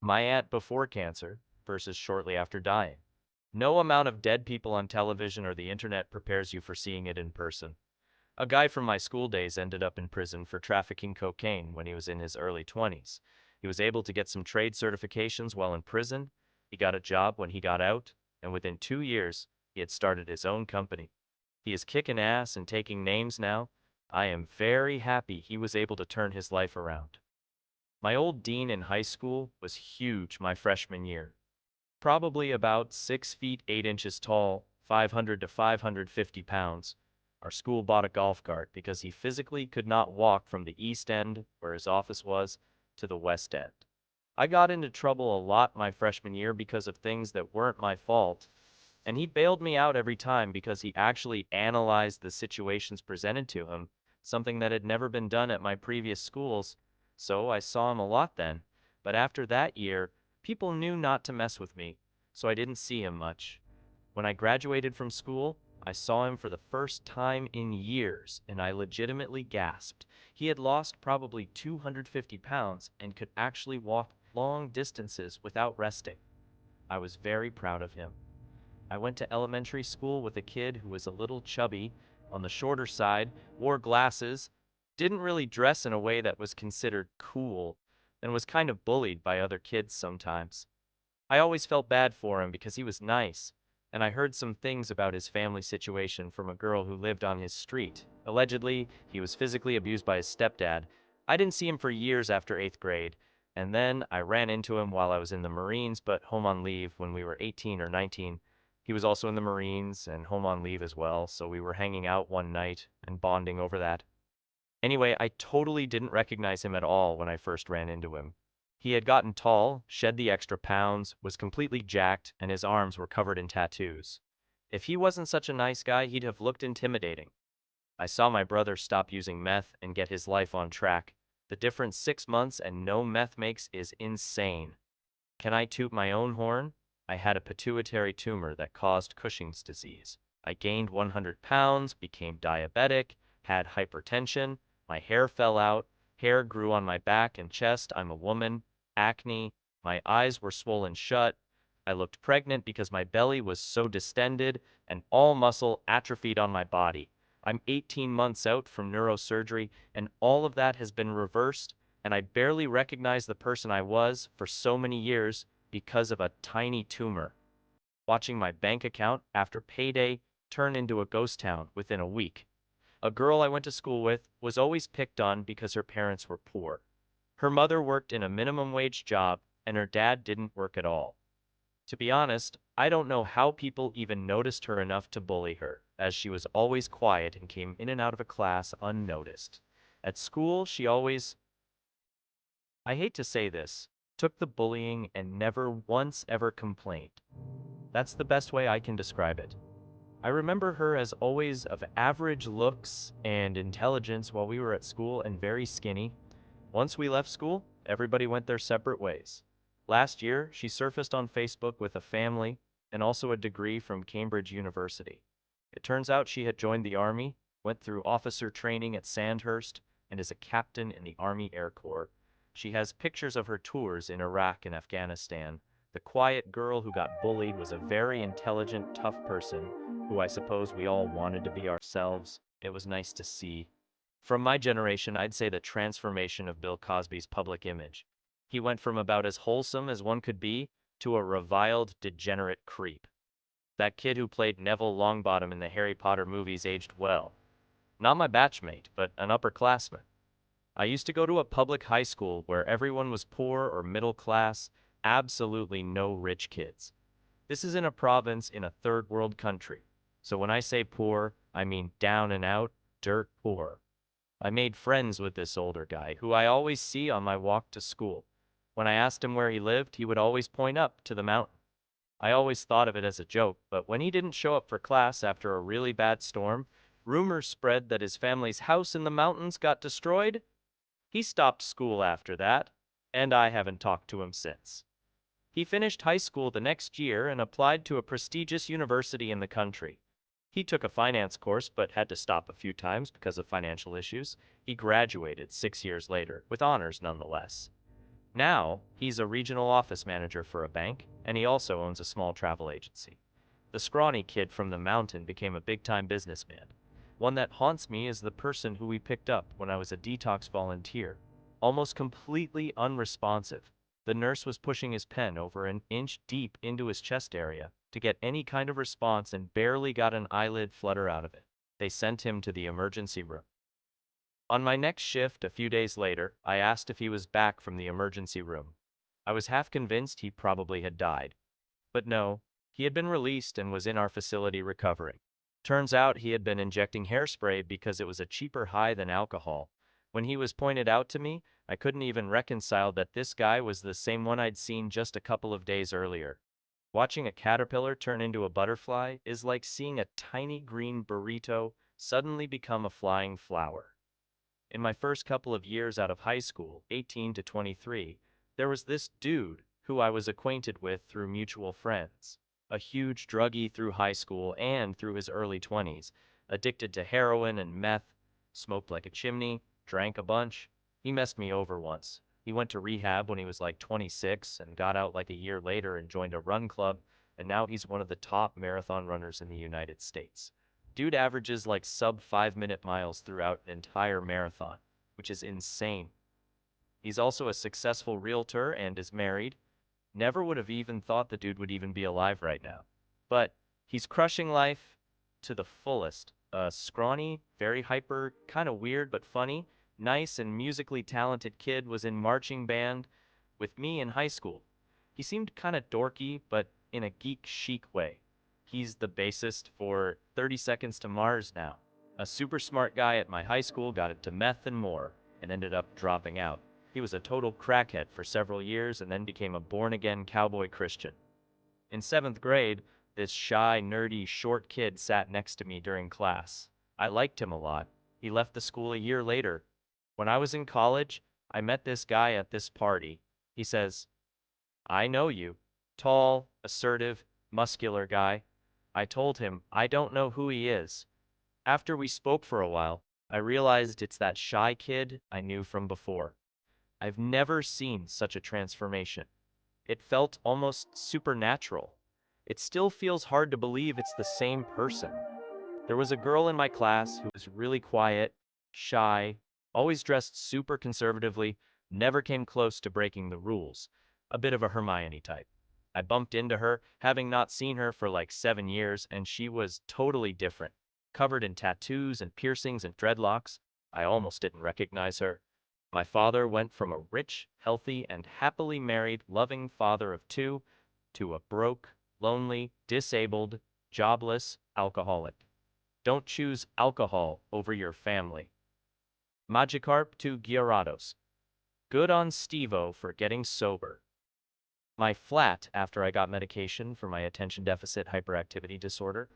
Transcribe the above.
My aunt before cancer versus shortly after dying. No amount of dead people on television or the internet prepares you for seeing it in person. A guy from my school days ended up in prison for trafficking cocaine when he was in his early 20s. He was able to get some trade certifications while in prison. He got a job when he got out, and within 2 years, he had started his own company. He is kicking ass and taking names now. I am very happy he was able to turn his life around. My old dean in high school was huge my freshman year. Probably about 6 feet 8 inches tall, 500 to 550 pounds. Our school bought a golf cart because he physically could not walk from the east end, where his office was, to the west end. I got into trouble a lot my freshman year because of things that weren't my fault, and he bailed me out every time because he actually analyzed the situations presented to him, something that had never been done at my previous schools, so I saw him a lot then. But after that year, people knew not to mess with me, so I didn't see him much. When I graduated from school, I saw him for the first time in years, and I legitimately gasped. He had lost probably 250 pounds and could actually walk long distances without resting. I was very proud of him. I went to elementary school with a kid who was a little chubby, on the shorter side, wore glasses, didn't really dress in a way that was considered cool, and was kind of bullied by other kids sometimes. I always felt bad for him because he was nice, and I heard some things about his family situation from a girl who lived on his street. Allegedly, he was physically abused by his stepdad. I didn't see him for years after 8th grade, and then I ran into him while I was in the Marines but home on leave when we were 18 or 19. He was also in the Marines and home on leave as well, so we were hanging out one night and bonding over that. Anyway, I totally didn't recognize him at all when I first ran into him. He had gotten tall, shed the extra pounds, was completely jacked, and his arms were covered in tattoos. If he wasn't such a nice guy, he'd have looked intimidating. I saw my brother stop using meth and get his life on track. The difference 6 months and no meth makes is insane. Can I toot my own horn? I had a pituitary tumor that caused Cushing's disease. I gained 100 pounds, became diabetic, had hypertension, my hair fell out, hair grew on my back and chest, I'm a woman, acne, my eyes were swollen shut, I looked pregnant because my belly was so distended, and all muscle atrophied on my body. I'm 18 months out from neurosurgery, and all of that has been reversed, and I barely recognize the person I was for so many years because of a tiny tumor. Watching my bank account after payday turn into a ghost town within a week. A girl I went to school with was always picked on because her parents were poor. Her mother worked in a minimum wage job, and her dad didn't work at all. To be honest, I don't know how people even noticed her enough to bully her, as she was always quiet and came in and out of a class unnoticed. At school, she always, I hate to say this, took the bullying and never once ever complained. That's the best way I can describe it. I remember her as always of average looks and intelligence while we were at school and very skinny. Once we left school, everybody went their separate ways. Last year, she surfaced on Facebook with a family and also a degree from Cambridge University. It turns out she had joined the Army, went through officer training at Sandhurst, and is a captain in the Army Air Corps. She has pictures of her tours in Iraq and Afghanistan. The quiet girl who got bullied was a very intelligent, tough person who I suppose we all wanted to be ourselves. It was nice to see. From my generation, I'd say the transformation of Bill Cosby's public image. He went from about as wholesome as one could be to a reviled, degenerate creep. That kid who played Neville Longbottom in the Harry Potter movies aged well. Not my batchmate, but an upperclassman. I used to go to a public high school where everyone was poor or middle class, absolutely no rich kids. This is in a province in a third world country. So when I say poor, I mean down and out, dirt poor. I made friends with this older guy, who I always see on my walk to school. When I asked him where he lived, he would always point up to the mountain. I always thought of it as a joke, but when he didn't show up for class after a really bad storm, rumors spread that his family's house in the mountains got destroyed. He stopped school after that, and I haven't talked to him since. He finished high school the next year and applied to a prestigious university in the country. He took a finance course but had to stop a few times because of financial issues. He graduated 6 years later, with honors nonetheless. Now, he's a regional office manager for a bank, and he also owns a small travel agency. The scrawny kid from the mountain became a big-time businessman. One that haunts me is the person who we picked up when I was a detox volunteer. Almost completely unresponsive. The nurse was pushing his pen over an inch deep into his chest area to get any kind of response and barely got an eyelid flutter out of it. They sent him to the emergency room. On my next shift, a few days later, I asked if he was back from the emergency room. I was half convinced he probably had died. But no, he had been released and was in our facility recovering. Turns out he had been injecting hairspray because it was a cheaper high than alcohol. When he was pointed out to me, I couldn't even reconcile that this guy was the same one I'd seen just a couple of days earlier. Watching a caterpillar turn into a butterfly is like seeing a tiny green burrito suddenly become a flying flower. In my first couple of years out of high school, 18 to 23, there was this dude who I was acquainted with through mutual friends. A huge druggie through high school and through his early 20s, addicted to heroin and meth, smoked like a chimney, drank a bunch. He messed me over once. He went to rehab when he was like 26 and got out like a year later and joined a run club, and now he's one of the top marathon runners in the United States. Dude averages like sub 5-minute miles throughout an entire marathon, which is insane. He's also a successful realtor and is married. Never would have even thought the dude would even be alive right now. But he's crushing life to the fullest. A scrawny, very hyper, kind of weird but funny, nice and musically talented kid was in marching band with me in high school. He seemed kind of dorky, but in a geek chic way. He's the bassist for 30 Seconds to Mars now. A super smart guy at my high school got into meth and more, and ended up dropping out. He was a total crackhead for several years and then became a born-again cowboy Christian. In 7th grade, this shy, nerdy, short kid sat next to me during class. I liked him a lot. He left the school a year later. When I was in college, I met this guy at this party. He says, "I know you." Tall, assertive, muscular guy. I told him I don't know who he is. After we spoke for a while, I realized it's that shy kid I knew from before. I've never seen such a transformation. It felt almost supernatural. It still feels hard to believe it's the same person. There was a girl in my class who was really quiet, shy, always dressed super conservatively, never came close to breaking the rules. A bit of a Hermione type. I bumped into her, having not seen her for like 7 years, and she was totally different. Covered in tattoos and piercings and dreadlocks. I almost didn't recognize her. My father went from a rich, healthy, and happily married, loving father of two to a broke, lonely, disabled, jobless alcoholic. Don't choose alcohol over your family. Magikarp to Gyarados. Good on Stevo for getting sober. My flat, after I got medication for my attention deficit hyperactivity disorder,